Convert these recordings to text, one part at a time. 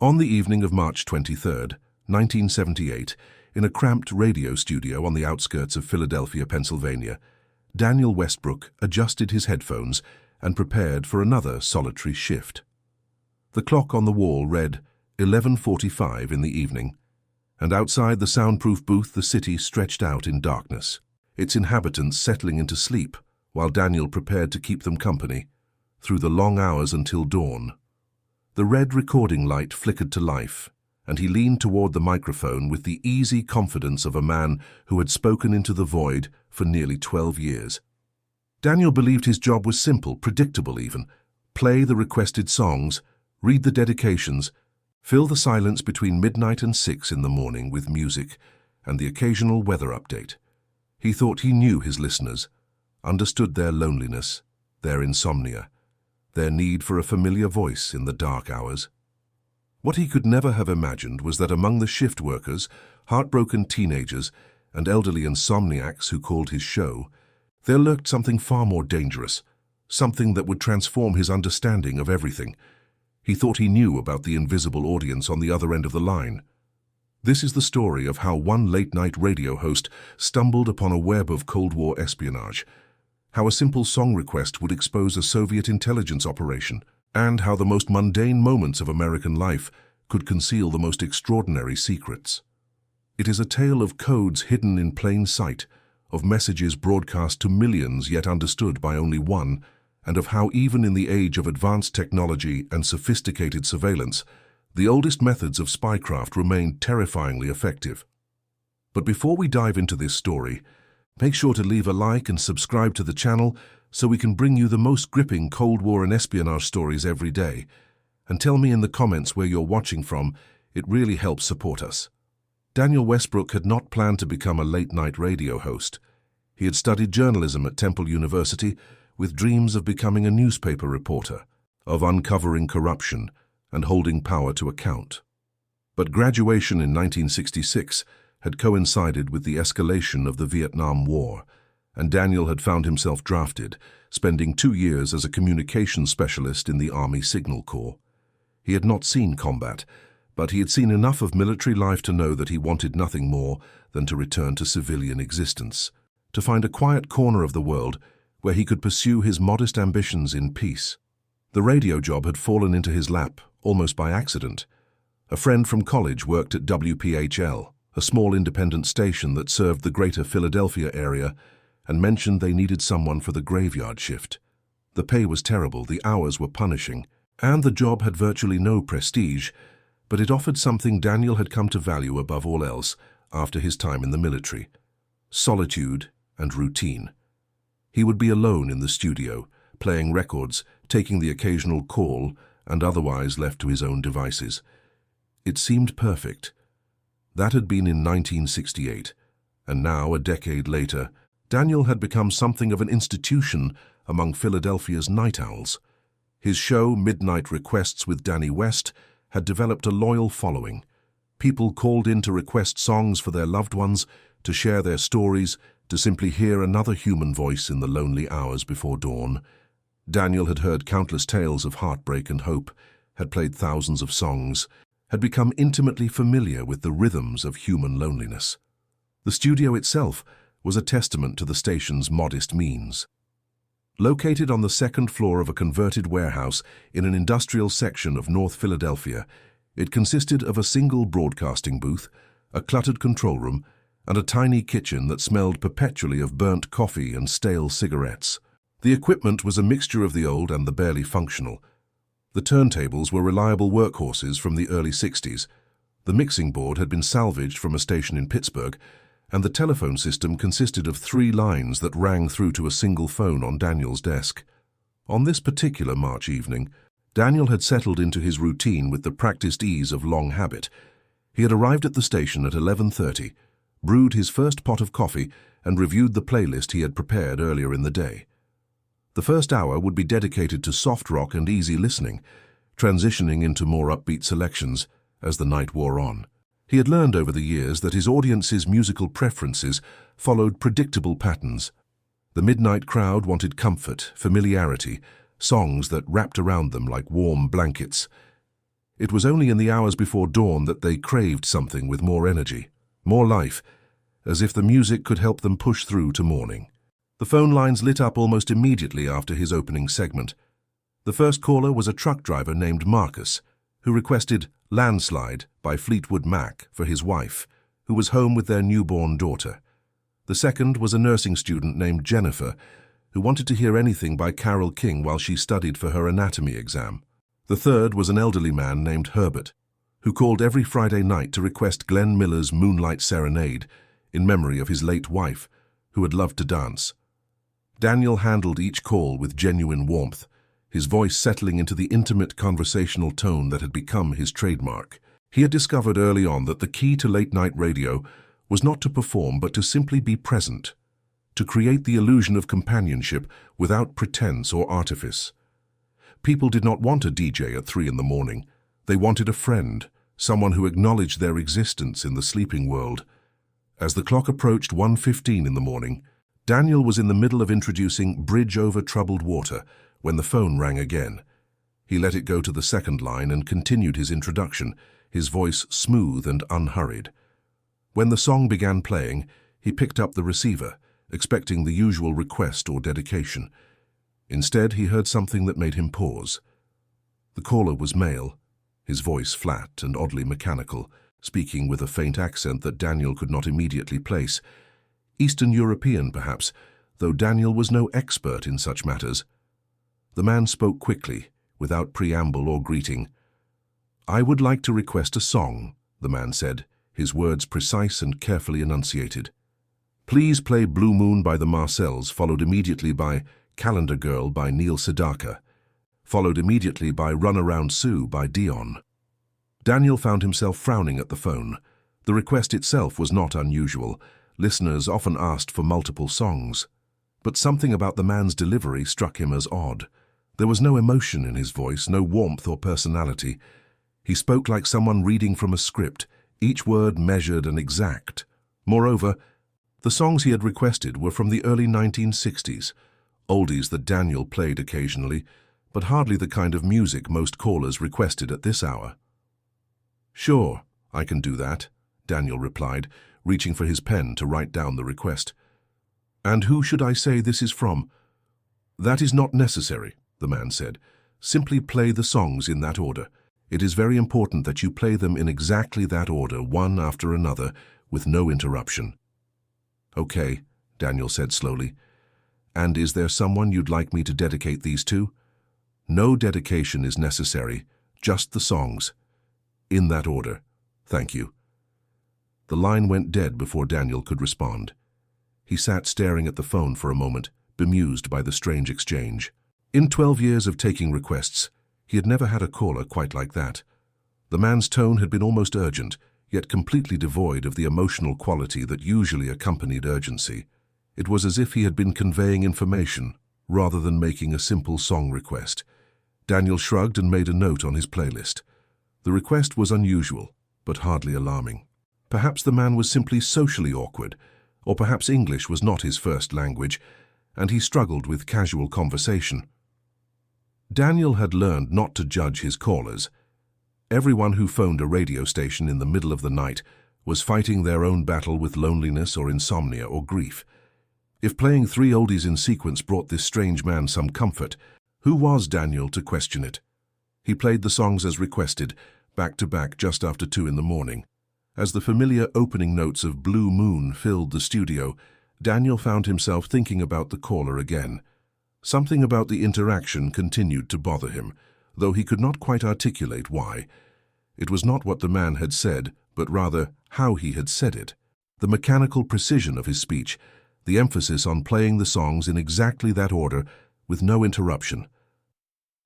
On the evening of March 23, 1978, in a cramped radio studio on the outskirts of Philadelphia, Pennsylvania, Daniel Westbrook adjusted his headphones and prepared for another solitary shift. The clock on the wall read 11:45 in the evening, and outside the soundproof booth the city stretched out in darkness, its inhabitants settling into sleep while Daniel prepared to keep them company through the long hours until dawn. The red recording light flickered to life, and he leaned toward the microphone with the easy confidence of a man who had spoken into the void for nearly 12 years. Daniel believed his job was simple, predictable even. Play the requested songs, read the dedications, fill the silence between midnight and 6 in the morning with music and the occasional weather update. He thought he knew his listeners, understood their loneliness, their insomnia, their need for a familiar voice in the dark hours. What he could never have imagined was that among the shift workers, heartbroken teenagers, and elderly insomniacs who called his show, there lurked something far more dangerous, something that would transform his understanding of everything. He thought he knew about the invisible audience on the other end of the line. This is the story of how one late-night radio host stumbled upon a web of Cold War espionage, how a simple song request would expose a Soviet intelligence operation, and how the most mundane moments of American life could conceal the most extraordinary secrets. It is a tale of codes hidden in plain sight, of messages broadcast to millions yet understood by only one, and of how even in the age of advanced technology and sophisticated surveillance, the oldest methods of spycraft remain terrifyingly effective. But before we dive into this story, make sure to leave a like and subscribe to the channel so we can bring you the most gripping Cold War and espionage stories every day. And tell me in the comments where you're watching from. It really helps support us. Daniel Westbrook had not planned to become a late-night radio host. He had studied journalism at Temple University with dreams of becoming a newspaper reporter, of uncovering corruption and holding power to account. But graduation in 1966 had coincided with the escalation of the Vietnam War, and Daniel had found himself drafted, spending 2 years as a communications specialist in the Army Signal Corps. He had not seen combat, but he had seen enough of military life to know that he wanted nothing more than to return to civilian existence, to find a quiet corner of the world where he could pursue his modest ambitions in peace. The radio job had fallen into his lap, almost by accident. A friend from college worked at WPHL, a small independent station that served the greater Philadelphia area, and mentioned they needed someone for the graveyard shift. The pay was terrible, the hours were punishing, and the job had virtually no prestige, but it offered something Daniel had come to value above all else after his time in the military: solitude and routine. He would be alone in the studio, playing records, taking the occasional call, and otherwise left to his own devices. It seemed perfect. That had been in 1968, and now, a decade later, Daniel had become something of an institution among Philadelphia's night owls. His show, Midnight Requests with Danny West, had developed a loyal following. People called in to request songs for their loved ones, to share their stories, to simply hear another human voice in the lonely hours before dawn. Daniel had heard countless tales of heartbreak and hope, had played thousands of songs, had become intimately familiar with the rhythms of human loneliness. The studio itself was a testament to the station's modest means. Located on the second floor of a converted warehouse in an industrial section of North Philadelphia, it consisted of a single broadcasting booth, a cluttered control room, and a tiny kitchen that smelled perpetually of burnt coffee and stale cigarettes. The equipment was a mixture of the old and the barely functional. The turntables were reliable workhorses from the early 60s. The mixing board had been salvaged from a station in Pittsburgh, and the telephone system consisted of 3 lines that rang through to a single phone on Daniel's desk. On this particular March evening, Daniel had settled into his routine with the practiced ease of long habit. He had arrived at the station at 11:30, brewed his first pot of coffee, and reviewed the playlist he had prepared earlier in the day. The first hour would be dedicated to soft rock and easy listening, transitioning into more upbeat selections as the night wore on. He had learned over the years that his audience's musical preferences followed predictable patterns. The midnight crowd wanted comfort, familiarity, songs that wrapped around them like warm blankets. It was only in the hours before dawn that they craved something with more energy, more life, as if the music could help them push through to morning. The phone lines lit up almost immediately after his opening segment. The first caller was a truck driver named Marcus, who requested Landslide by Fleetwood Mac for his wife, who was home with their newborn daughter. The second was a nursing student named Jennifer, who wanted to hear anything by Carole King while she studied for her anatomy exam. The third was an elderly man named Herbert, who called every Friday night to request Glenn Miller's Moonlight Serenade in memory of his late wife, who had loved to dance. Daniel handled each call with genuine warmth, his voice settling into the intimate conversational tone that had become his trademark. He had discovered early on that the key to late-night radio was not to perform but to simply be present, to create the illusion of companionship without pretense or artifice. People did not want a DJ at 3 in the morning. They wanted a friend, someone who acknowledged their existence in the sleeping world. As the clock approached 1:15 in the morning, Daniel was in the middle of introducing Bridge Over Troubled Water when the phone rang again. He let it go to the second line and continued his introduction, his voice smooth and unhurried. When the song began playing, he picked up the receiver, expecting the usual request or dedication. Instead, he heard something that made him pause. The caller was male, his voice flat and oddly mechanical, speaking with a faint accent that Daniel could not immediately place. Eastern European, perhaps, though Daniel was no expert in such matters. The man spoke quickly, without preamble or greeting. "I would like to request a song," the man said, his words precise and carefully enunciated. "Please play Blue Moon by the Marcels, followed immediately by Calendar Girl by Neil Sedaka, followed immediately by Run Around Sue by Dion." Daniel found himself frowning at the phone. The request itself was not unusual. Listeners often asked for multiple songs. But something about the man's delivery struck him as odd. There was no emotion in his voice, no warmth or personality. He spoke like someone reading from a script, each word measured and exact. Moreover, the songs he had requested were from the early 1960s, oldies that Daniel played occasionally, but hardly the kind of music most callers requested at this hour. "Sure, I can do that," Daniel replied, reaching for his pen to write down the request. "And who should I say this is from?" "That is not necessary," the man said. "Simply play the songs in that order. It is very important that you play them in exactly that order, one after another, with no interruption." "Okay," Daniel said slowly. "And is there someone you'd like me to dedicate these to?" "No dedication is necessary, just the songs. In that order. Thank you." The line went dead before Daniel could respond. He sat staring at the phone for a moment, bemused by the strange exchange. In 12 years of taking requests, he had never had a caller quite like that. The man's tone had been almost urgent, yet completely devoid of the emotional quality that usually accompanied urgency. It was as if he had been conveying information, rather than making a simple song request. Daniel shrugged and made a note on his playlist. The request was unusual, but hardly alarming. Perhaps the man was simply socially awkward, or perhaps English was not his first language, and he struggled with casual conversation. Daniel had learned not to judge his callers. Everyone who phoned a radio station in the middle of the night was fighting their own battle with loneliness or insomnia or grief. If playing 3 oldies in sequence brought this strange man some comfort, who was Daniel to question it? He played the songs as requested, back to back just after 2 in the morning. As the familiar opening notes of Blue Moon filled the studio, Daniel found himself thinking about the caller again. Something about the interaction continued to bother him, though he could not quite articulate why. It was not what the man had said, but rather how he had said it. The mechanical precision of his speech, the emphasis on playing the songs in exactly that order, with no interruption.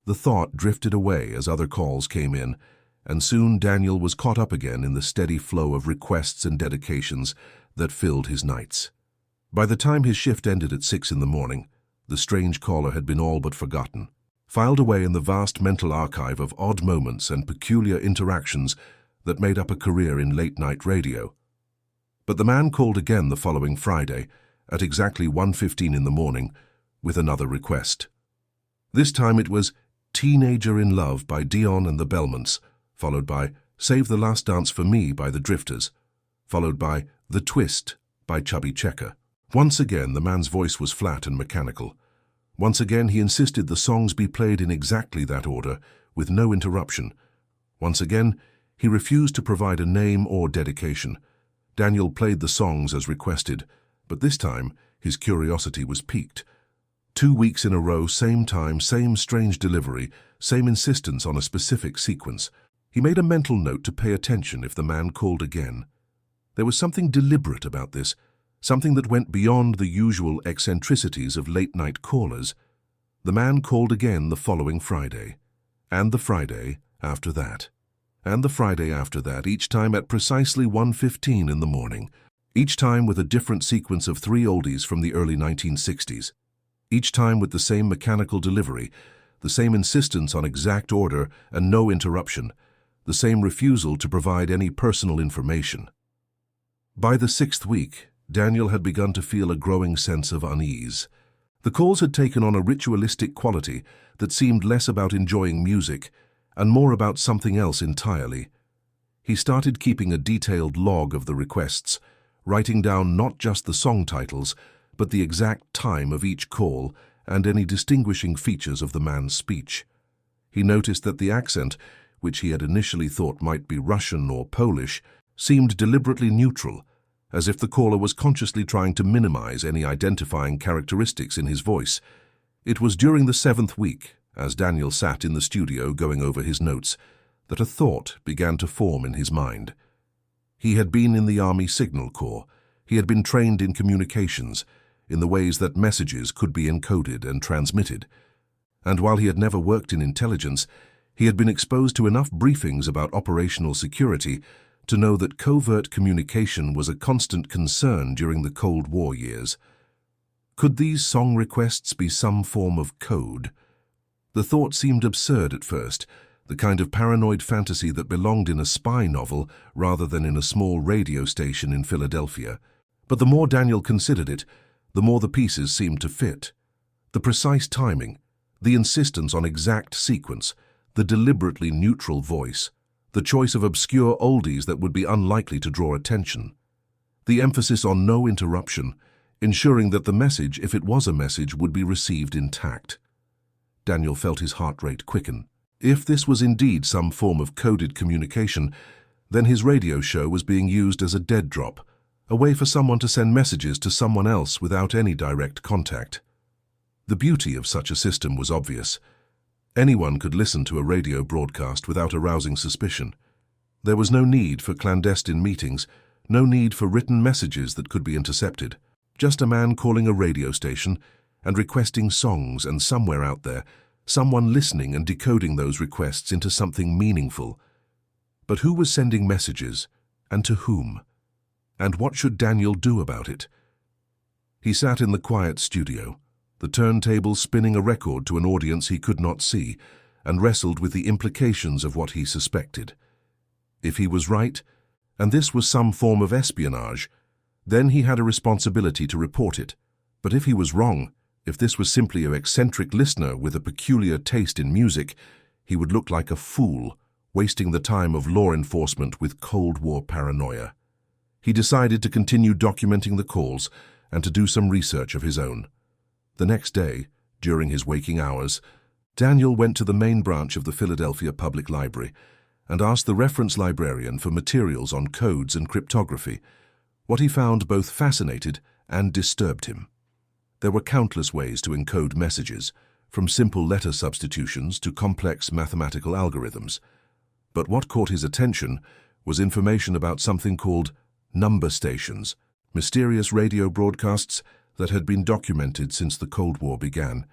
The thought drifted away as other calls came in, and soon Daniel was caught up again in the steady flow of requests and dedications that filled his nights. By the time his shift ended at 6 in the morning, the strange caller had been all but forgotten, filed away in the vast mental archive of odd moments and peculiar interactions that made up a career in late-night radio. But the man called again the following Friday, at exactly 1:15 in the morning, with another request. This time it was Teenager in Love by Dion and the Belmonts, followed by Save the Last Dance for Me by the Drifters, followed by The Twist by Chubby Checker. Once again, the man's voice was flat and mechanical. Once again, he insisted the songs be played in exactly that order, with no interruption. Once again, he refused to provide a name or dedication. Daniel played the songs as requested, but this time his curiosity was piqued. 2 weeks in a row, same time, same strange delivery, same insistence on a specific sequence. He made a mental note to pay attention if the man called again. There was something deliberate about this, something that went beyond the usual eccentricities of late-night callers. The man called again the following Friday, and the Friday after that, and the Friday after that, each time at precisely 1:15 in the morning, each time with a different sequence of 3 oldies from the early 1960s, each time with the same mechanical delivery, the same insistence on exact order and no interruption, the same refusal to provide any personal information. By the 6th week, Daniel had begun to feel a growing sense of unease. The calls had taken on a ritualistic quality that seemed less about enjoying music and more about something else entirely. He started keeping a detailed log of the requests, writing down not just the song titles, but the exact time of each call and any distinguishing features of the man's speech. He noticed that the accent, which he had initially thought might be Russian or Polish, seemed deliberately neutral, as if the caller was consciously trying to minimize any identifying characteristics in his voice. It was during the 7th week, as Daniel sat in the studio going over his notes, that a thought began to form in his mind. He had been in the Army Signal Corps. He had been trained in communications, in the ways that messages could be encoded and transmitted. And while he had never worked in intelligence, he had been exposed to enough briefings about operational security to know that covert communication was a constant concern during the Cold War years. Could these song requests be some form of code? The thought seemed absurd at first, the kind of paranoid fantasy that belonged in a spy novel rather than in a small radio station in Philadelphia. But the more Daniel considered it, the more the pieces seemed to fit. The precise timing, the insistence on exact sequence, the deliberately neutral voice, the choice of obscure oldies that would be unlikely to draw attention, the emphasis on no interruption, ensuring that the message, if it was a message, would be received intact. Daniel felt his heart rate quicken. If this was indeed some form of coded communication, then his radio show was being used as a dead drop, a way for someone to send messages to someone else without any direct contact. The beauty of such a system was obvious. Anyone could listen to a radio broadcast without arousing suspicion. There was no need for clandestine meetings, no need for written messages that could be intercepted. Just a man calling a radio station and requesting songs, and somewhere out there, someone listening and decoding those requests into something meaningful. But who was sending messages, and to whom? And what should Daniel do about it? He sat in the quiet studio, the turntable spinning a record to an audience he could not see, and wrestled with the implications of what he suspected. If he was right, and this was some form of espionage, then he had a responsibility to report it. But if he was wrong, if this was simply an eccentric listener with a peculiar taste in music, he would look like a fool, wasting the time of law enforcement with Cold War paranoia. He decided to continue documenting the calls and to do some research of his own. The next day, during his waking hours, Daniel went to the main branch of the Philadelphia Public Library and asked the reference librarian for materials on codes and cryptography. What he found both fascinated and disturbed him. There were countless ways to encode messages, from simple letter substitutions to complex mathematical algorithms. But what caught his attention was information about something called number stations, mysterious radio broadcasts that had been documented since the Cold War began.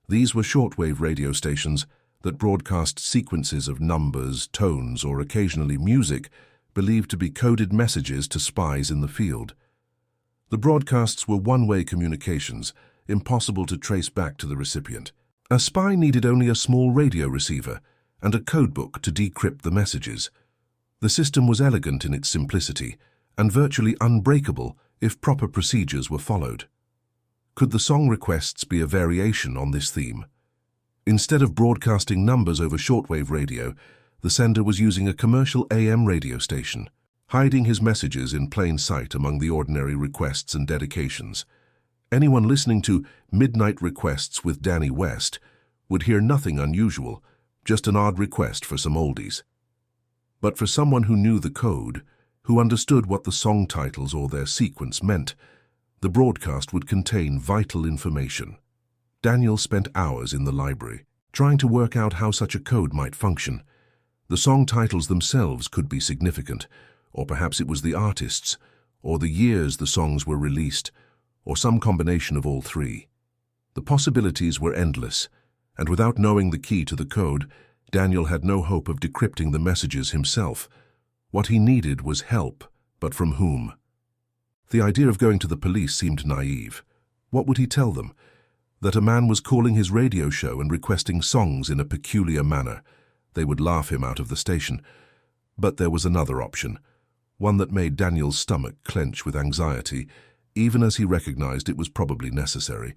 These were shortwave radio stations that broadcast sequences of numbers, tones, or occasionally music believed to be coded messages to spies in the field. The broadcasts were one-way communications, impossible to trace back to the recipient. A spy needed only a small radio receiver and a codebook to decrypt the messages. The system was elegant in its simplicity and virtually unbreakable if proper procedures were followed. Could the song requests be a variation on this theme? Instead of broadcasting numbers over shortwave radio, The sender was using a commercial AM radio station, hiding his messages in plain sight among the ordinary requests and dedications. Anyone listening to Midnight Requests with Danny West would hear nothing unusual, just an odd request for some oldies. But for someone who knew the code, who understood what the song titles or their sequence meant, the broadcast would contain vital information. Daniel spent hours in the library, trying to work out how such a code might function. The song titles themselves could be significant, or perhaps it was the artists, or the years the songs were released, or some combination of all three. The possibilities were endless, and without knowing the key to the code, Daniel had no hope of decrypting the messages himself. What he needed was help, but from whom? The idea of going to the police seemed naive. What would he tell them? That a man was calling his radio show and requesting songs in a peculiar manner. They would laugh him out of the station. But there was another option, one that made Daniel's stomach clench with anxiety, even as he recognized it was probably necessary.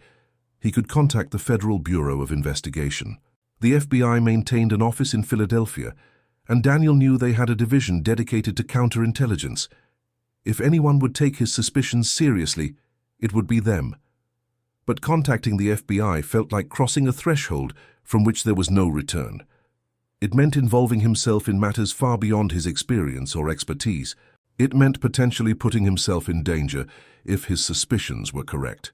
He could contact the Federal Bureau of Investigation. The FBI maintained an office in Philadelphia, and Daniel knew they had a division dedicated to counterintelligence. If anyone would take his suspicions seriously, it would be them. But contacting the FBI felt like crossing a threshold from which there was no return. It meant involving himself in matters far beyond his experience or expertise. It meant potentially putting himself in danger if his suspicions were correct.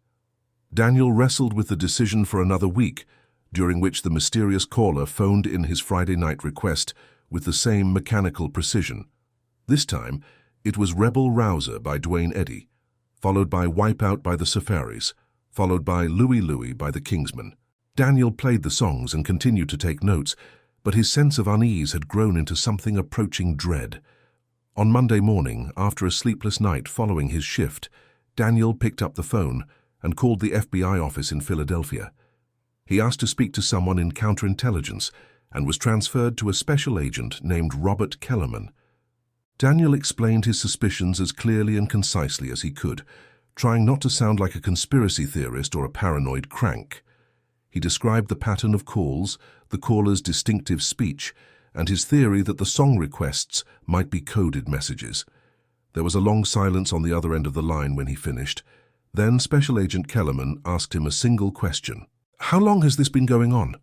Daniel wrestled with the decision for another week, during which the mysterious caller phoned in his Friday night request with the same mechanical precision. This time, it was Rebel Rouser by Duane Eddy, followed by Wipeout by the Safaris, followed by Louie Louie by the Kingsmen. Daniel played the songs and continued to take notes, but his sense of unease had grown into something approaching dread. On Monday morning, after a sleepless night following his shift, Daniel picked up the phone and called the FBI office in Philadelphia. He asked to speak to someone in counterintelligence and was transferred to a special agent named Robert Kellerman. Daniel explained his suspicions as clearly and concisely as he could, trying not to sound like a conspiracy theorist or a paranoid crank. He described the pattern of calls, the caller's distinctive speech, and his theory that the song requests might be coded messages. There was a long silence on the other end of the line when he finished. Then Special Agent Kellerman asked him a single question. "How long has this been going on?"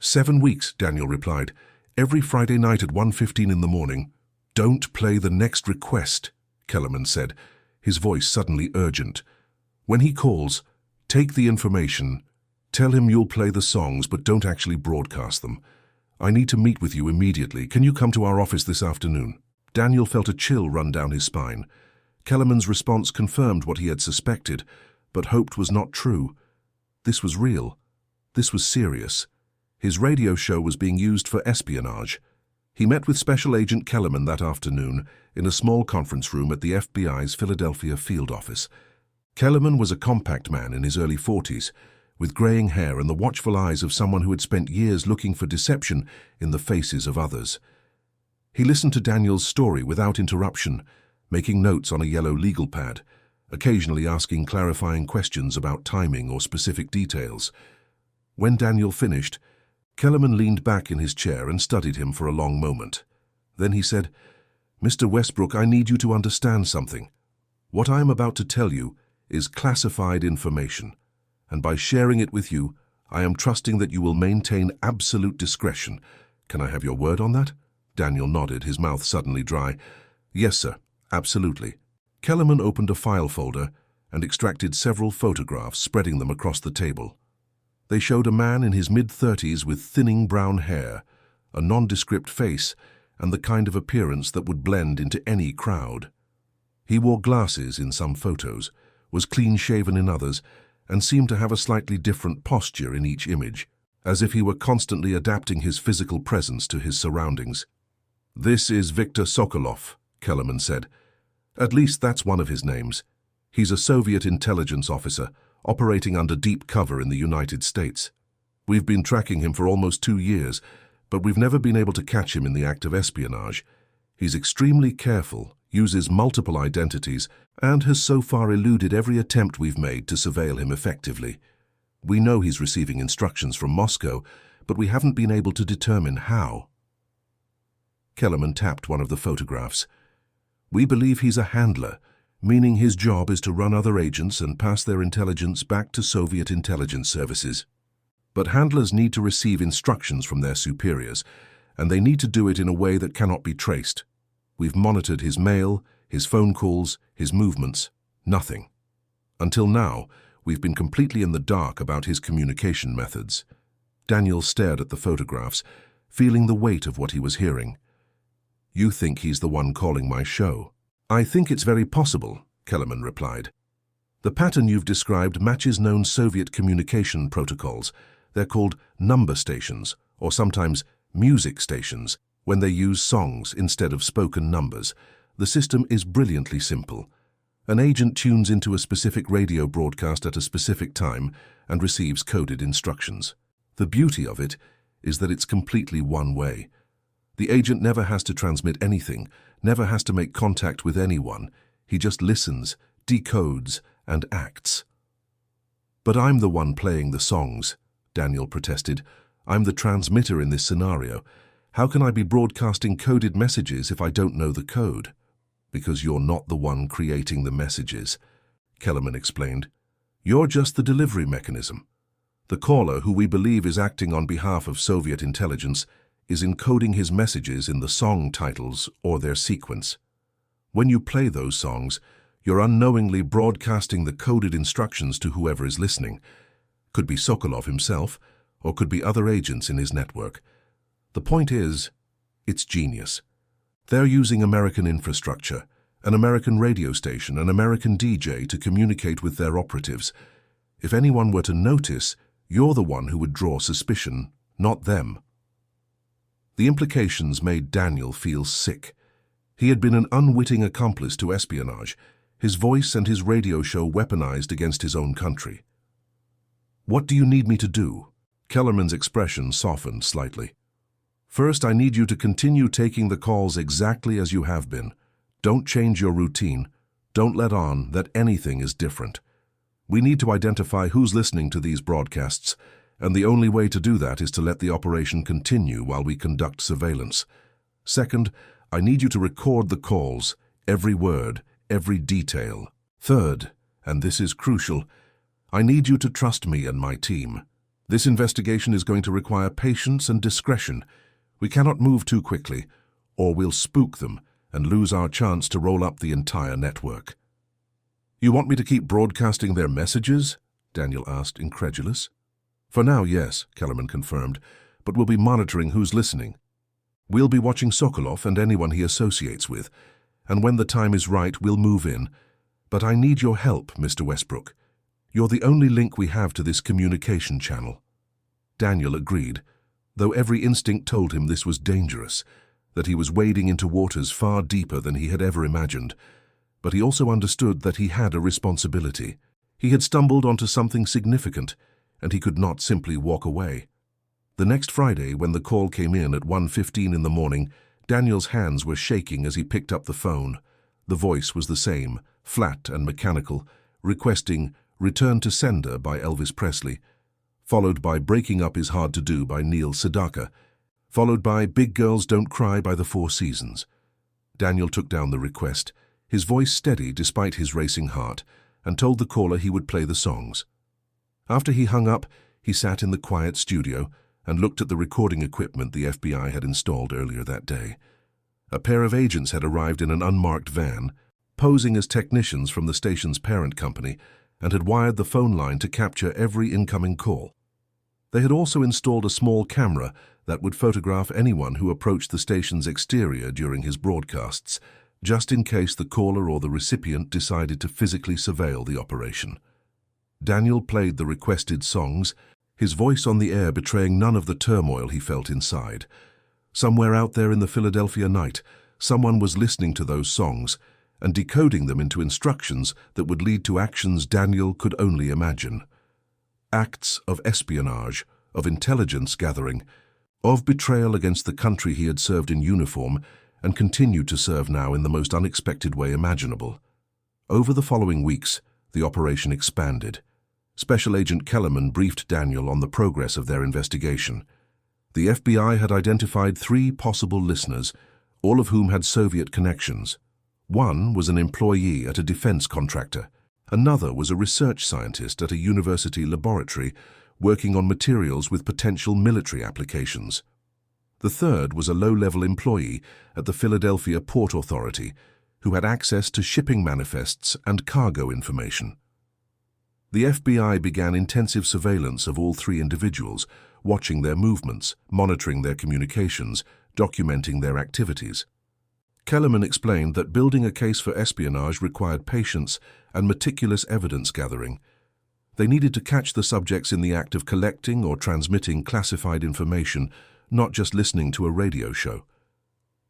7 weeks, Daniel replied. "Every Friday night at 1:15 in the morning." "Don't play the next request," Kellerman said, his voice suddenly urgent. "When he calls, take the information. Tell him you'll play the songs, but don't actually broadcast them. I need to meet with you immediately. Can you come to our office this afternoon?" Daniel felt a chill run down his spine. Kellerman's response confirmed what he had suspected, but hoped was not true. This was real. This was serious. His radio show was being used for espionage. He met with Special Agent Kellerman that afternoon in a small conference room at the FBI's Philadelphia field office. Kellerman was a compact man in his early 40s, with graying hair and the watchful eyes of someone who had spent years looking for deception in the faces of others. He listened to Daniel's story without interruption, making notes on a yellow legal pad, occasionally asking clarifying questions about timing or specific details. When Daniel finished, Kellerman leaned back in his chair and studied him for a long moment. Then he said, "Mr. Westbrook, I need you to understand something. What I am about to tell you is classified information, and by sharing it with you, I am trusting that you will maintain absolute discretion. Can I have your word on that?" Daniel nodded, his mouth suddenly dry. "Yes, sir, absolutely." Kellerman opened a file folder and extracted several photographs, spreading them across the table. They showed a man in his mid-30s with thinning brown hair, a nondescript face, and the kind of appearance that would blend into any crowd. He wore glasses in some photos, was clean-shaven in others, and seemed to have a slightly different posture in each image, as if he were constantly adapting his physical presence to his surroundings. "This is Viktor Sokolov," Kellerman said. "At least that's one of his names. He's a Soviet intelligence officer, operating under deep cover in the United States. We've been tracking him for almost 2 years, but we've never been able to catch him in the act of espionage. He's extremely careful, uses multiple identities, and has so far eluded every attempt we've made to surveil him effectively. We know he's receiving instructions from Moscow, but we haven't been able to determine how." Kellerman tapped one of the photographs. "We believe he's a handler, meaning his job is to run other agents and pass their intelligence back to Soviet intelligence services. But handlers need to receive instructions from their superiors, and they need to do it in a way that cannot be traced. We've monitored his mail, his phone calls, his movements. Nothing. Until now, we've been completely in the dark about his communication methods." Daniel stared at the photographs, feeling the weight of what he was hearing. "You think he's the one calling my show?" "I think it's very possible," Kellerman replied. "The pattern you've described matches known Soviet communication protocols. They're called number stations, or sometimes music stations, when they use songs instead of spoken numbers. The system is brilliantly simple. An agent tunes into a specific radio broadcast at a specific time and receives coded instructions. The beauty of it is that it's completely one way. The agent never has to transmit anything, never has to make contact with anyone. He just listens, decodes, and acts." "But I'm the one playing the songs," Daniel protested. "I'm the transmitter in this scenario. How can I be broadcasting coded messages if I don't know the code?" "Because you're not the one creating the messages," Kellerman explained. "You're just the delivery mechanism. The caller, who we believe is acting on behalf of Soviet intelligence, is encoding his messages in the song titles or their sequence. When you play those songs, you're unknowingly broadcasting the coded instructions to whoever is listening. Could be Sokolov himself, or could be other agents in his network. The point is, it's genius. They're using American infrastructure, an American radio station, an American DJ to communicate with their operatives. If anyone were to notice, you're the one who would draw suspicion, not them." The implications made Daniel feel sick. He had been an unwitting accomplice to espionage, his voice and his radio show weaponized against his own country. "What do you need me to do?" Kellerman's expression softened slightly. "First, I need you to continue taking the calls exactly as you have been. Don't change your routine. Don't let on that anything is different. We need to identify who's listening to these broadcasts, and the only way to do that is to let the operation continue while we conduct surveillance. Second, I need you to record the calls, every word, every detail. Third, and this is crucial, I need you to trust me and my team. This investigation is going to require patience and discretion. We cannot move too quickly, or we'll spook them and lose our chance to roll up the entire network." "You want me to keep broadcasting their messages?" Daniel asked, incredulous. "For now, yes," Kellerman confirmed, "but we'll be monitoring who's listening. We'll be watching Sokolov and anyone he associates with, and when the time is right, we'll move in. But I need your help, Mr. Westbrook. You're the only link we have to this communication channel." Daniel agreed, though every instinct told him this was dangerous, that he was wading into waters far deeper than he had ever imagined. But he also understood that he had a responsibility. He had stumbled onto something significant, and he could not simply walk away. The next Friday, when the call came in at 1:15 in the morning, Daniel's hands were shaking as he picked up the phone. The voice was the same, flat and mechanical, requesting "Return to Sender" by Elvis Presley, followed by "Breaking Up Is Hard to Do" by Neil Sedaka, followed by "Big Girls Don't Cry" by the Four Seasons. Daniel took down the request, his voice steady despite his racing heart, and told the caller he would play the songs. After he hung up, he sat in the quiet studio and looked at the recording equipment the FBI had installed earlier that day. A pair of agents had arrived in an unmarked van, posing as technicians from the station's parent company, and had wired the phone line to capture every incoming call. They had also installed a small camera that would photograph anyone who approached the station's exterior during his broadcasts, just in case the caller or the recipient decided to physically surveil the operation. Daniel played the requested songs, his voice on the air betraying none of the turmoil he felt inside. Somewhere out there in the Philadelphia night, someone was listening to those songs and decoding them into instructions that would lead to actions Daniel could only imagine. Acts of espionage, of intelligence gathering, of betrayal against the country he had served in uniform and continued to serve now in the most unexpected way imaginable. Over the following weeks, the operation expanded. Special Agent Kellerman briefed Daniel on the progress of their investigation. The FBI had identified 3 possible listeners, all of whom had Soviet connections. One was an employee at a defense contractor. Another was a research scientist at a university laboratory working on materials with potential military applications. The third was a low-level employee at the Philadelphia Port Authority who had access to shipping manifests and cargo information. The FBI began intensive surveillance of all three individuals, watching their movements, monitoring their communications, documenting their activities. Kellerman explained that building a case for espionage required patience and meticulous evidence gathering. They needed to catch the subjects in the act of collecting or transmitting classified information, not just listening to a radio show.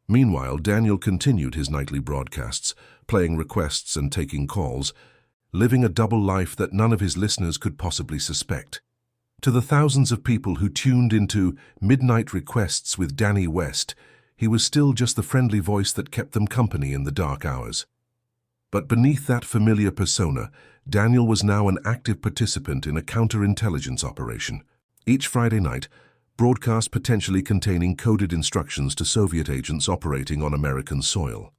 Meanwhile, Daniel continued his nightly broadcasts, playing requests and taking calls, living a double life that none of his listeners could possibly suspect. To the thousands of people who tuned into Midnight Requests with Danny West, he was still just the friendly voice that kept them company in the dark hours. But beneath that familiar persona, Daniel was now an active participant in a counterintelligence operation. Each Friday night, broadcast potentially containing coded instructions to Soviet agents operating on American soil.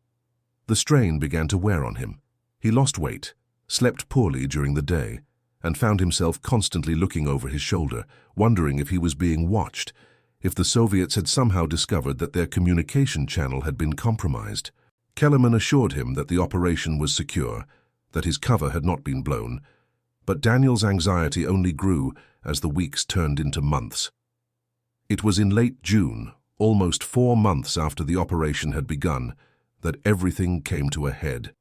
The strain began to wear on him. He lost weight, slept poorly during the day, and found himself constantly looking over his shoulder, wondering if he was being watched, if the Soviets had somehow discovered that their communication channel had been compromised. Kellerman assured him that the operation was secure, that his cover had not been blown, but Daniel's anxiety only grew as the weeks turned into months. It was in late June, almost 4 months after the operation had begun, that everything came to a head.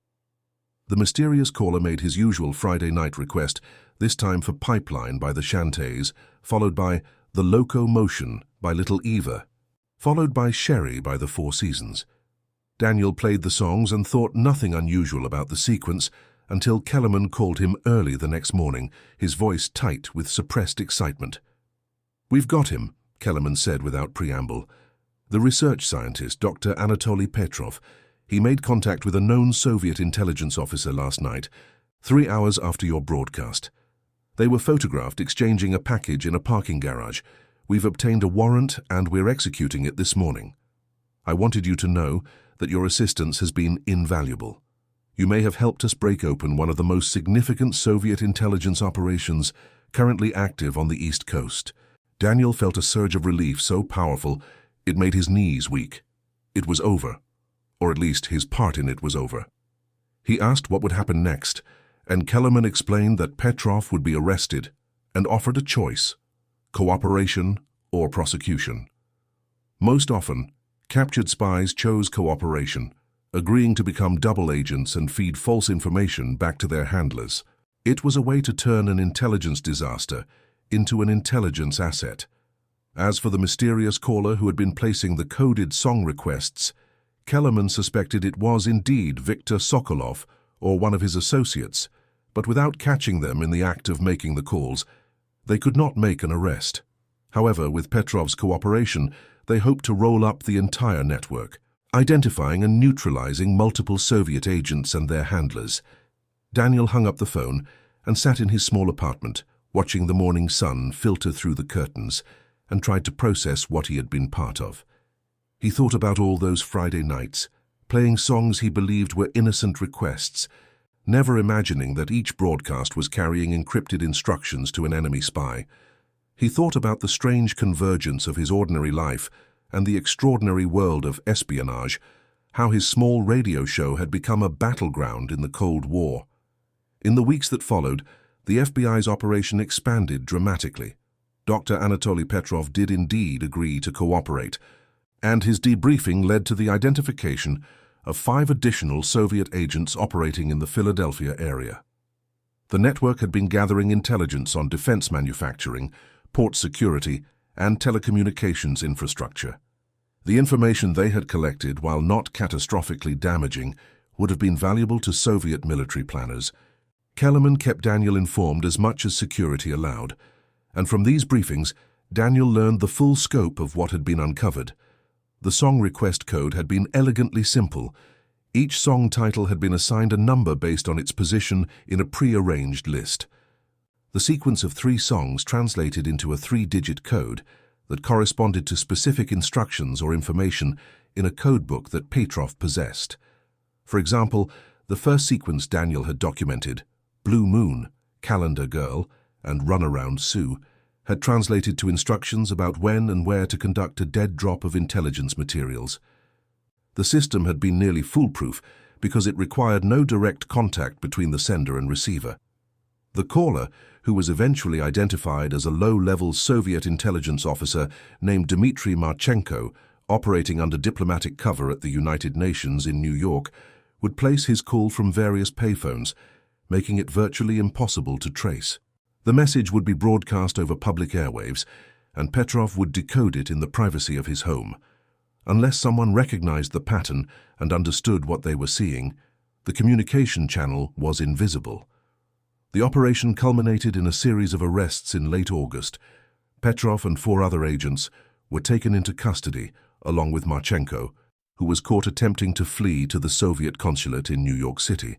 The mysterious caller made his usual Friday night request, this time for Pipeline by the Shantays, followed by The Loco Motion by Little Eva, followed by Sherry by the Four Seasons. Daniel played the songs and thought nothing unusual about the sequence until Kellerman called him early the next morning, his voice tight with suppressed excitement. "We've got him," Kellerman said without preamble. "The research scientist, Dr. Anatoly Petrov. He made contact with a known Soviet intelligence officer last night, 3 hours after your broadcast. They were photographed exchanging a package in a parking garage. We've obtained a warrant and we're executing it this morning. I wanted you to know that your assistance has been invaluable. You may have helped us break open one of the most significant Soviet intelligence operations currently active on the East Coast." Daniel felt a surge of relief so powerful it made his knees weak. It was over, or at least his part in it was over. He asked what would happen next, and Kellerman explained that Petrov would be arrested and offered a choice: cooperation or prosecution. Most often, captured spies chose cooperation, agreeing to become double agents and feed false information back to their handlers. It was a way to turn an intelligence disaster into an intelligence asset. As for the mysterious caller who had been placing the coded song requests, Kellerman suspected it was indeed Viktor Sokolov or one of his associates, but without catching them in the act of making the calls, they could not make an arrest. However, with Petrov's cooperation, they hoped to roll up the entire network, identifying and neutralizing multiple Soviet agents and their handlers. Daniel hung up the phone and sat in his small apartment, watching the morning sun filter through the curtains, and tried to process what he had been part of. He thought about all those Friday nights, playing songs he believed were innocent requests, never imagining that each broadcast was carrying encrypted instructions to an enemy spy. He thought about the strange convergence of his ordinary life and the extraordinary world of espionage, how his small radio show had become a battleground in the Cold War. In the weeks that followed, the FBI's operation expanded dramatically. Dr. Anatoly Petrov did indeed agree to cooperate, and his debriefing led to the identification of 5 additional Soviet agents operating in the Philadelphia area. The network had been gathering intelligence on defense manufacturing, port security, and telecommunications infrastructure. The information they had collected, while not catastrophically damaging, would have been valuable to Soviet military planners. Kellerman kept Daniel informed as much as security allowed, and from these briefings, Daniel learned the full scope of what had been uncovered. The song request code had been elegantly simple. Each song title had been assigned a number based on its position in a pre-arranged list. The sequence of 3 songs translated into a 3-digit code that corresponded to specific instructions or information in a codebook that Petrov possessed. For example, the first sequence Daniel had documented, Blue Moon, Calendar Girl, and Runaround Sue, had translated to instructions about when and where to conduct a dead drop of intelligence materials. The system had been nearly foolproof because it required no direct contact between the sender and receiver. The caller, who was eventually identified as a low-level Soviet intelligence officer named Dmitry Marchenko, operating under diplomatic cover at the United Nations in New York, would place his call from various payphones, making it virtually impossible to trace. The message would be broadcast over public airwaves, and Petrov would decode it in the privacy of his home. Unless someone recognized the pattern and understood what they were seeing, the communication channel was invisible. The operation culminated in a series of arrests in late August. Petrov and 4 other agents were taken into custody, along with Marchenko, who was caught attempting to flee to the Soviet consulate in New York City.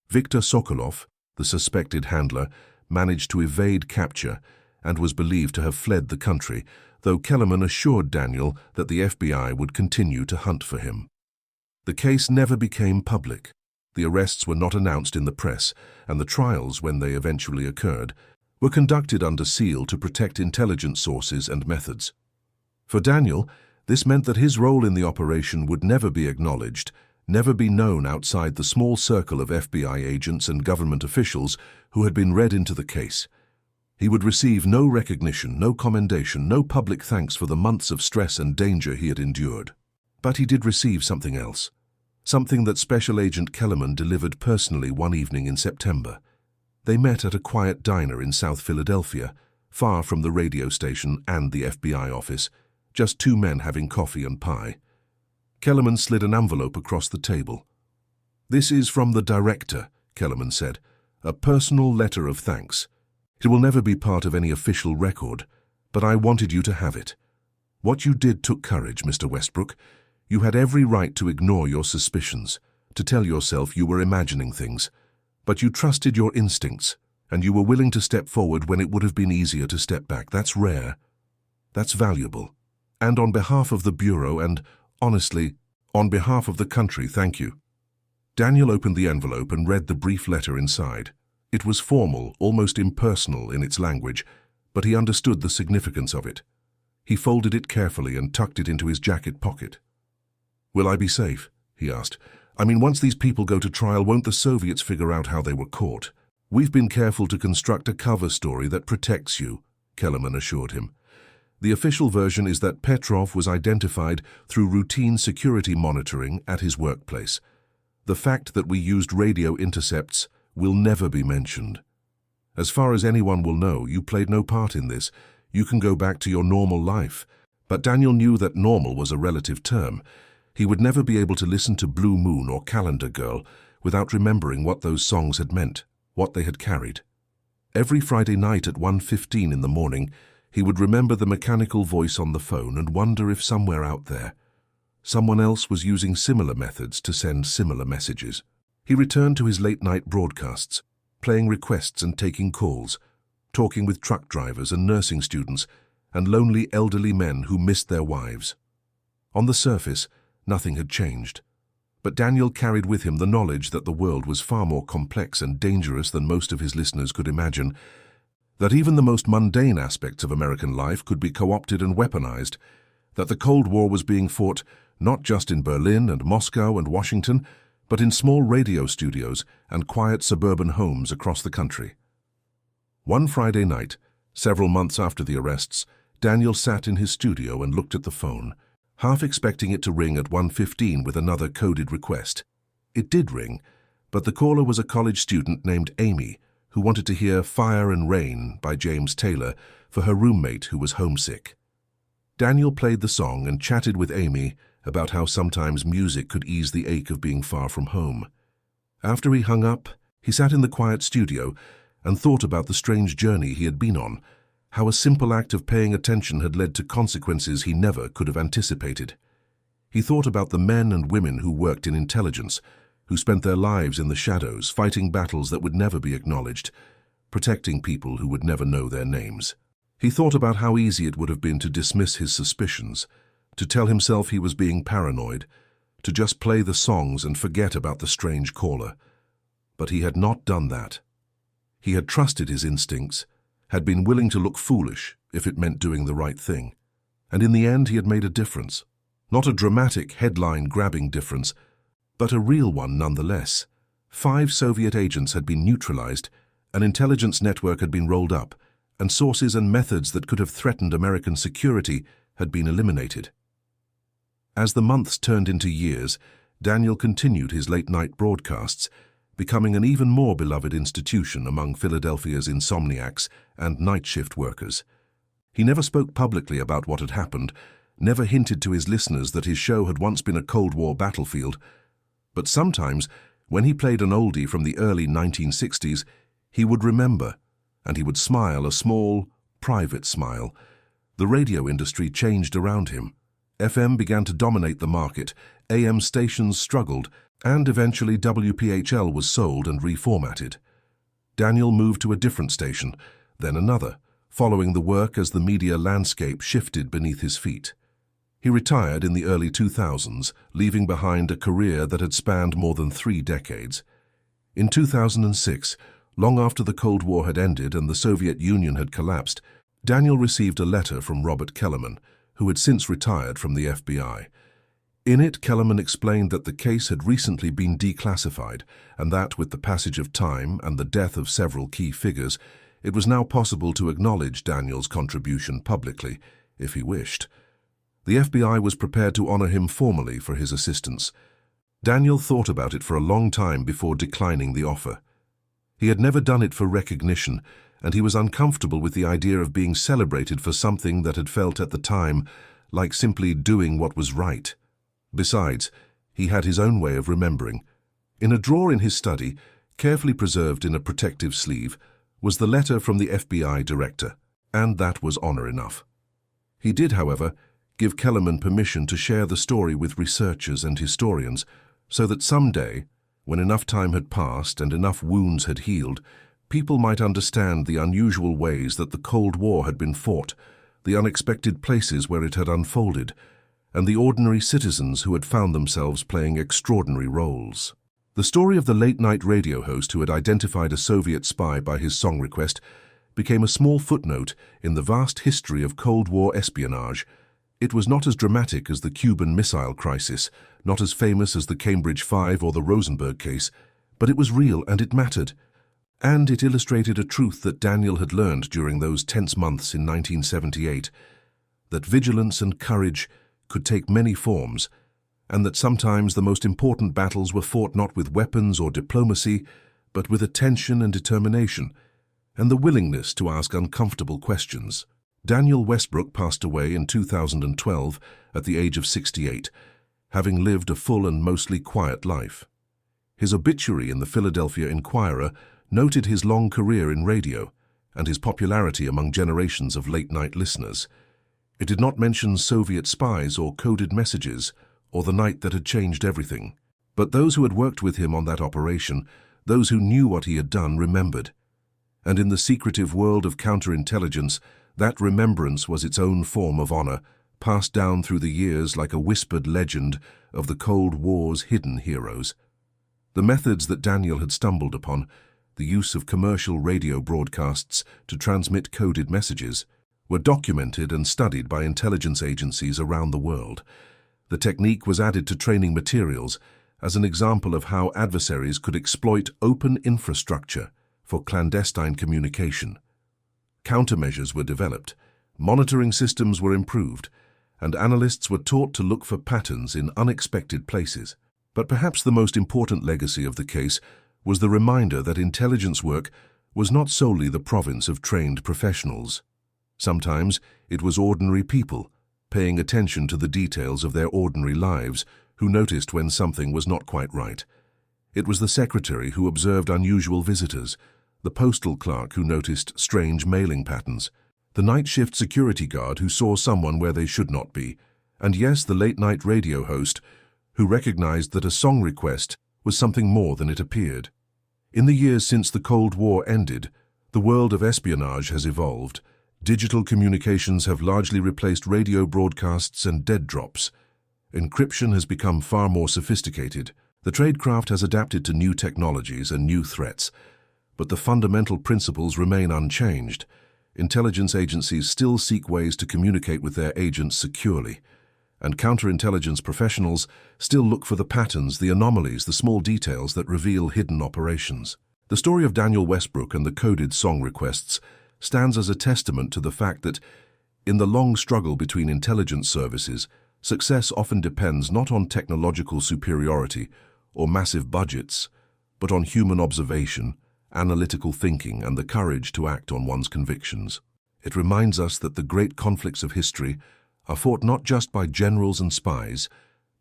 Viktor Sokolov, the suspected handler, managed to evade capture and was believed to have fled the country, though Kellerman assured Daniel that the FBI would continue to hunt for him. The case never became public. The arrests were not announced in the press, and the trials, when they eventually occurred, were conducted under seal to protect intelligence sources and methods. For Daniel, this meant that his role in the operation would never be acknowledged, never be known outside the small circle of FBI agents and government officials who had been read into the case. He would receive no recognition, no commendation, no public thanks for the months of stress and danger he had endured. But he did receive something else, something that Special Agent Kellerman delivered personally one evening in September. They met at a quiet diner in South Philadelphia, far from the radio station and the FBI office, just 2 men having coffee and pie. Kellerman slid an envelope across the table. "This is from the director," Kellerman said, "a personal letter of thanks. It will never be part of any official record, but I wanted you to have it. What you did took courage, Mr. Westbrook. You had every right to ignore your suspicions, to tell yourself you were imagining things. But you trusted your instincts, and you were willing to step forward when it would have been easier to step back. That's rare. That's valuable. And on behalf of the Bureau and, honestly, on behalf of the country, thank you." Daniel opened the envelope and read the brief letter inside. It was formal, almost impersonal in its language, but he understood the significance of it. He folded it carefully and tucked it into his jacket pocket. "Will I be safe?" he asked. "I mean, once these people go to trial, won't the Soviets figure out how they were caught? We've been careful to construct a cover story that protects you," Kellerman assured him. "The official version is that Petrov was identified through routine security monitoring at his workplace. The fact that we used radio intercepts will never be mentioned. As far as anyone will know, you played no part in this. You can go back to your normal life." But Daniel knew that normal was a relative term. He would never be able to listen to Blue Moon or Calendar Girl without remembering what those songs had meant, what they had carried. Every Friday night at 1:15 in the morning, he would remember the mechanical voice on the phone and wonder if somewhere out there, someone else was using similar methods to send similar messages. He returned to his late-night broadcasts, playing requests and taking calls, talking with truck drivers and nursing students and lonely elderly men who missed their wives. On the surface, nothing had changed, but Daniel carried with him the knowledge that the world was far more complex and dangerous than most of his listeners could imagine, that even the most mundane aspects of American life could be co-opted and weaponized, that the Cold War was being fought not just in Berlin and Moscow and Washington, but in small radio studios and quiet suburban homes across the country. One Friday night, several months after the arrests, Daniel sat in his studio and looked at the phone, half expecting it to ring at 1:15 with another coded request. It did ring, but the caller was a college student named Amy, who wanted to hear Fire and Rain by James Taylor for her roommate who was homesick. Daniel played the song and chatted with Amy about how sometimes music could ease the ache of being far from home. After he hung up, he sat in the quiet studio and thought about the strange journey he had been on, how a simple act of paying attention had led to consequences he never could have anticipated. He thought about the men and women who worked in intelligence, who spent their lives in the shadows, fighting battles that would never be acknowledged, protecting people who would never know their names. He thought about how easy it would have been to dismiss his suspicions, to tell himself he was being paranoid, to just play the songs and forget about the strange caller. But he had not done that. He had trusted his instincts, had been willing to look foolish if it meant doing the right thing. And in the end he had made a difference. Not a dramatic, headline-grabbing difference, but a real one nonetheless. 5 Soviet agents had been neutralized, an intelligence network had been rolled up, and sources and methods that could have threatened American security had been eliminated. As the months turned into years, Daniel continued his late-night broadcasts, becoming an even more beloved institution among Philadelphia's insomniacs and night shift workers. He never spoke publicly about what had happened, never hinted to his listeners that his show had once been a Cold War battlefield. But sometimes, when he played an oldie from the early 1960s, he would remember, and he would smile a small, private smile. The radio industry changed around him. FM began to dominate the market, AM stations struggled, and eventually WPHL was sold and reformatted. Daniel moved to a different station, then another, following the work as the media landscape shifted beneath his feet. He retired in the early 2000s, leaving behind a career that had spanned more than 3 decades. In 2006, long after the Cold War had ended and the Soviet Union had collapsed, Daniel received a letter from Robert Kellerman, who had since retired from the FBI. In it, Kellerman explained that the case had recently been declassified, and that, with the passage of time and the death of several key figures, it was now possible to acknowledge Daniel's contribution publicly, if he wished. The FBI was prepared to honor him formally for his assistance. Daniel thought about it for a long time before declining the offer. He had never done it for recognition, and he was uncomfortable with the idea of being celebrated for something that had felt at the time like simply doing what was right. Besides, he had his own way of remembering. In a drawer in his study, carefully preserved in a protective sleeve, was the letter from the FBI director, and that was honor enough. He did, however, give Kellerman permission to share the story with researchers and historians, so that someday, when enough time had passed and enough wounds had healed, people might understand the unusual ways that the Cold War had been fought, the unexpected places where it had unfolded, and the ordinary citizens who had found themselves playing extraordinary roles. The story of the late-night radio host who had identified a Soviet spy by his song request became a small footnote in the vast history of Cold War espionage. It was not as dramatic as the Cuban Missile Crisis, not as famous as the Cambridge Five or the Rosenberg case, but it was real and it mattered. And it illustrated a truth that Daniel had learned during those tense months in 1978, that vigilance and courage could take many forms, and that sometimes the most important battles were fought not with weapons or diplomacy, but with attention and determination, and the willingness to ask uncomfortable questions. Daniel Westbrook passed away in 2012 at the age of 68, having lived a full and mostly quiet life. His obituary in the Philadelphia Inquirer noted his long career in radio and his popularity among generations of late-night listeners. It did not mention Soviet spies or coded messages or the night that had changed everything. But those who had worked with him on that operation, those who knew what he had done, remembered. And in the secretive world of counterintelligence, that remembrance was its own form of honor, passed down through the years like a whispered legend of the Cold War's hidden heroes. The methods that Daniel had stumbled upon, the use of commercial radio broadcasts to transmit coded messages, were documented and studied by intelligence agencies around the world. The technique was added to training materials as an example of how adversaries could exploit open infrastructure for clandestine communication. Countermeasures were developed, monitoring systems were improved, and analysts were taught to look for patterns in unexpected places. But perhaps the most important legacy of the case was the reminder that intelligence work was not solely the province of trained professionals. Sometimes it was ordinary people, paying attention to the details of their ordinary lives, who noticed when something was not quite right. It was the secretary who observed unusual visitors, the postal clerk who noticed strange mailing patterns, the night shift security guard who saw someone where they should not be, and yes, the late-night radio host who recognized that a song request was something more than it appeared. In the years since the Cold War ended, the world of espionage has evolved, Digital communications have largely replaced radio broadcasts and dead drops. Encryption has become far more sophisticated. The tradecraft has adapted to new technologies and new threats, but the fundamental principles remain unchanged. Intelligence agencies still seek ways to communicate with their agents securely, and counterintelligence professionals still look for the patterns, the anomalies, the small details that reveal hidden operations. The story of Daniel Westbrook and the coded song requests stands as a testament to the fact that, in the long struggle between intelligence services, success often depends not on technological superiority or massive budgets, but on human observation, analytical thinking, and the courage to act on one's convictions. It reminds us that the great conflicts of history are fought not just by generals and spies,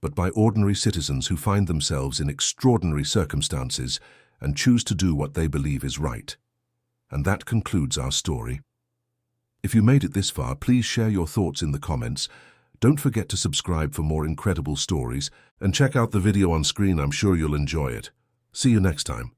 but by ordinary citizens who find themselves in extraordinary circumstances and choose to do what they believe is right. And that concludes our story. If you made it this far, please share your thoughts in the comments. Don't forget to subscribe for more incredible stories, and check out the video on screen. I'm sure you'll enjoy it. See you next time.